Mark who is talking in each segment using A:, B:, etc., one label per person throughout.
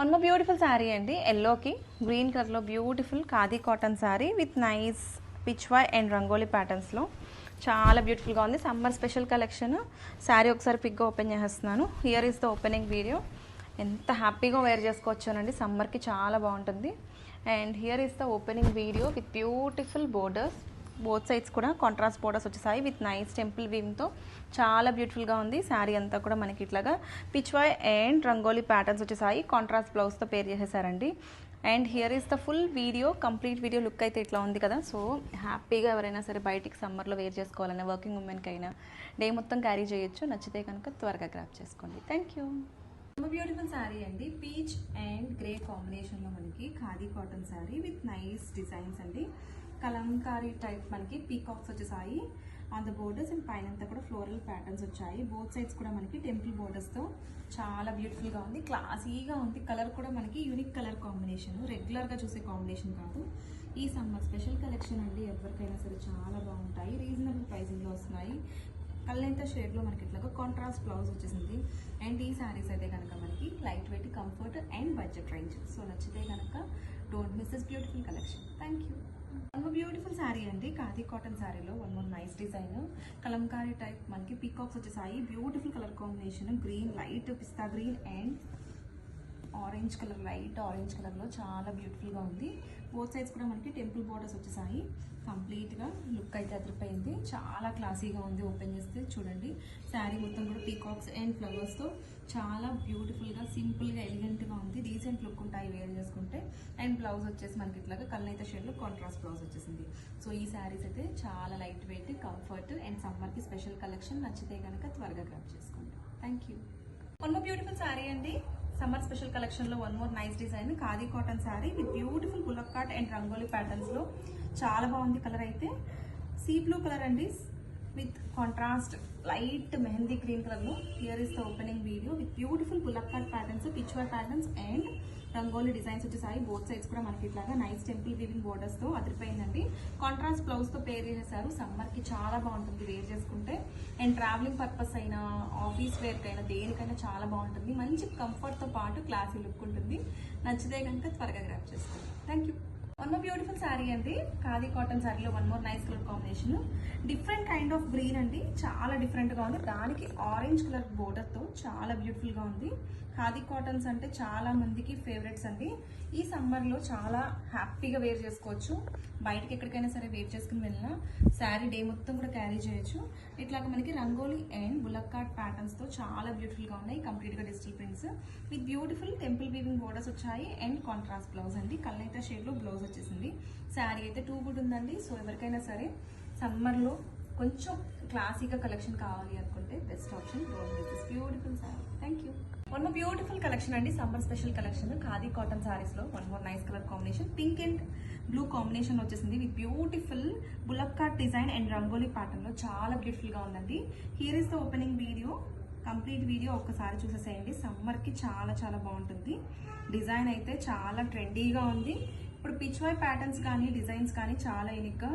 A: One more beautiful sari అండి, ఎల్లోకి green కలర్లో beautiful khadi cotton sari with nice Pichwai and rangoli ప్యాటర్న్స్లో చాలా బ్యూటిఫుల్గా ఉంది. Summer special collection. శారీ ఒకసారి పిక్గా ఓపెన్ చేస్తున్నాను. Here is the opening video. ఎంత హ్యాపీగా వేర్ చేసుకోవచ్చానండి, సమ్మర్కి చాలా బాగుంటుంది. And here is the opening video with beautiful borders. Both sides కూడా కాంట్రాస్ట్ బోర్డర్స్ వచ్చేసాయి విత్ నైస్ టెంపుల్ వీమ్తో చాలా బ్యూటిఫుల్గా ఉంది. శారీ అంతా కూడా మనకి ఇట్లాగా పిచ్వాయ్ అండ్ రంగోలీ ప్యాటర్న్స్ వచ్చేసాయి. కాంట్రాస్ట్ బ్లౌజ్తో పేర్ చేసేసారండి. And here is the full video, complete video look అయితే ఇట్లా ఉంది కదా. సో హ్యాపీగా ఎవరైనా సరే బయటికి సమ్మర్లో వేర్ చేసుకోవాలన్నా వర్కింగ్ ఉమెన్కి అయినా డే మొత్తం క్యారీ చేయొచ్చు. నచ్చితే కనుక త్వరగా గ్రాప్ చేసుకోండి. Thank you. బ్యూటిఫుల్ శారీ అండి, పీచ్ అండ్ గ్రే కాంబినేషన్లో మనకి khadi cotton sari with nice designs అండి. కలంకారీ టైప్ మనకి పీకాక్స్ వచ్చేసాయి ఆన్ ద బోర్డర్స్ అండ్ పైన అంతా కూడా ఫ్లోరల్ ప్యాటర్న్స్ వచ్చాయి. బోత్ సైడ్స్ కూడా మనకి టెంపుల్ బోర్డర్స్తో చాలా బ్యూటిఫుల్గా ఉంది, క్లాసీగా ఉంది. కలర్ కూడా మనకి యూనిక్ కలర్ కాంబినేషన్, రెగ్యులర్గా చూసే కాంబినేషన్ కాదు. ఈ సమ్మర్ స్పెషల్ కలెక్షన్ అండి, ఎవరికైనా సరే చాలా బాగుంటాయి. రీజనబుల్ ప్రైసింగ్లో వస్తున్నాయి. కళ్ళెంత షేడ్లో మనకి ఇట్లాగా కాంట్రాస్ట్ బ్లౌజ్ వచ్చేసింది. అండ్ ఈ శారీస్ అయితే కనుక మనకి light weight, comfort and budget range. So నచ్చితే కనుక don't miss this beautiful collection. Thank you. One more beautiful sari అండి, ఖాదీ కాటన్ శారీలో one more nice design. Kalamkari type మనకి పీకాక్స్ వచ్చేసాయి. Beautiful colour combination, green, light pista green and orange colour, light orange కలర్లో చాలా బ్యూటిఫుల్గా ఉంది. బోత్ సైడ్స్ కూడా మనకి టెంపుల్ బోర్డర్స్ వచ్చేసాయి. కంప్లీట్గా లుక్ అయితే అదిరిపోయింది, చాలా క్లాసీగా ఉంది. ఓపెన్ చేస్తే చూడండి, శారీ మొత్తం కూడా పీకాక్స్ అండ్ ఫ్లవర్స్తో చాలా బ్యూటిఫుల్గా, సింపుల్గా, ఎలిగెంట్గా ఉంది. డీసెంట్ లుక్ ఉంటాయి వేర్ చేసుకుంటే. అండ్ బ్లౌజ్ వచ్చేసి మనకి ఇట్లాగా కళ్ళైతే షేడ్లో కాంట్రాస్ట్ బ్లౌజ్ వచ్చేసింది. సో ఈ శారీస్ అయితే చాలా లైట్ వెయిట్, కంఫర్ట్ అండ్ సమ్మర్కి స్పెషల్ కలెక్షన్. నచ్చితే కనుక త్వరగా గ్రాప్ చేసుకోండి. Thank you. One more beautiful sari అండి, సమ్మర్ స్పెషల్ కలెక్షన్లో one more nice design khadi cotton sari with beautiful bullock cut and rangoli ప్యాటర్న్స్లో చాలా బాగుంది. కలర్ అయితే సీ బ్లూ కలర్ అండి with contrast light mehndi green కలర్లో. Here is the opening video with beautiful bullock cut patterns, Pichwai patterns and rangoli designs వచ్చేసాయి. Both sides కూడా మనకి ఇట్లాగా నైస్ టెంపుల్ వీవింగ్ బోర్డర్స్తో అదిరిపోయిందండి. కాంట్రాస్ట్ బ్లౌజ్తో పేర్ చేసేసారు. సమ్మర్కి చాలా బాగుంటుంది వేర్ చేసుకుంటే. అండ్ ట్రావెలింగ్ పర్పస్ అయినా, ఆఫీస్ వేర్కి అయినా, దేనికైనా చాలా బాగుంటుంది. మంచి కంఫర్ట్తో పాటు క్లాసీ లుక్ ఉంటుంది. నచ్చితే కనుక త్వరగా గ్రాప్ చేసుకోండి. Thank you. One more beautiful sari అండి, ఖాదీ కాటన్ శారీలో one more nice colour combination. Different kind of green అండి, చాలా డిఫరెంట్గా ఉంది. దానికి ఆరెంజ్ కలర్ బోర్డర్తో చాలా బ్యూటిఫుల్గా ఉంది. ఖాదీ కాటన్స్ అంటే చాలా మందికి ఫేవరెట్స్ అండి. ఈ సమ్మర్లో చాలా హ్యాపీగా వేర్ చేసుకోవచ్చు. బయటకి ఎక్కడికైనా సరే వేర్ చేసుకుని వెళ్ళినా శారీ డే మొత్తం కూడా క్యారీ చేయొచ్చు. ఇట్లాగా మనకి రంగోలీ అండ్ బుల్లక్ కట్ ప్యాటర్న్స్తో చాలా బ్యూటిఫుల్గా ఉన్నాయి. కంప్లీట్గా digital prints with beautiful temple weaving borders వచ్చాయి. అండ్ కాంట్రాస్ట్ బ్లౌజ్ అండి, కళ్ళైతే షేడ్లో బ్లౌజ్ వచ్చేసింది. శారీ అయితే టూ గుడ్ ఉందండి. సో ఎవరికైనా సరే సమ్మర్లో కొంచెం క్లాసీగా కలెక్షన్ కావాలి అనుకుంటే best option beautiful sari. Thank you. One more beautiful collection అండి, summer special collection khadi cotton శారీస్లో one more nice colour combination. Pink and blue combination వచ్చేసింది with beautiful bullock cut design and rangoli ప్యాటర్న్లో చాలా బ్యూటిఫుల్గా ఉందండి. Here is the opening video. Complete video ఒక్కసారి చూసేసేయండి. సమ్మర్కి చాలా చాలా బాగుంటుంది. డిజైన్ అయితే చాలా ట్రెండీగా ఉంది. ఇప్పుడు పిచ్వాయ్ ప్యాటర్న్స్ కానీ డిజైన్స్ కానీ చాలా యూనిక్గా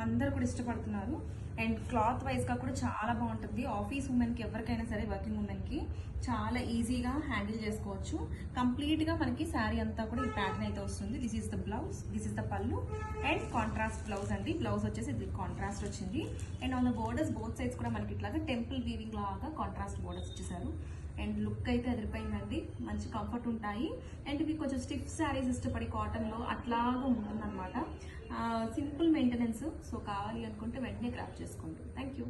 A: అందరూ కూడా ఇష్టపడుతున్నారు. అండ్ క్లాత్ వైజ్గా కూడా చాలా బాగుంటుంది. ఆఫీస్ ఉమెన్కి, ఎవరికైనా సరే వర్కింగ్ ఉమెన్కి చాలా ఈజీగా హ్యాండిల్ చేసుకోవచ్చు. కంప్లీట్గా మనకి శారీ అంతా కూడా ఈ ప్యాటర్న్ అయితే వస్తుంది. This is the blouse, this is the పళ్ళు అండ్ కాంట్రాస్ట్ బ్లౌజ్ అండి. బ్లౌజ్ వచ్చేసి ఇది కాంట్రాస్ట్ వచ్చింది. And on the borders both sides కూడా మనకి ఇట్లాగా టెంపుల్ వీవింగ్ లాగా కాంట్రాస్ట్ బోర్డర్స్ వచ్చేసారు. అండ్ లుక్ అయితే అదిరిపోయిందండి, మంచి కంఫర్ట్ ఉంటాయి. అండ్ ఇవి కొంచెం స్టిఫ్ శారీస్ ఇష్టపడి కాటన్లో అట్లాగా ఉంటుందన్నమాట. Simple maintenance. సో కావాలి అనుకుంటే వెంటనే గ్రాప్ చేసుకోండి. Thank you.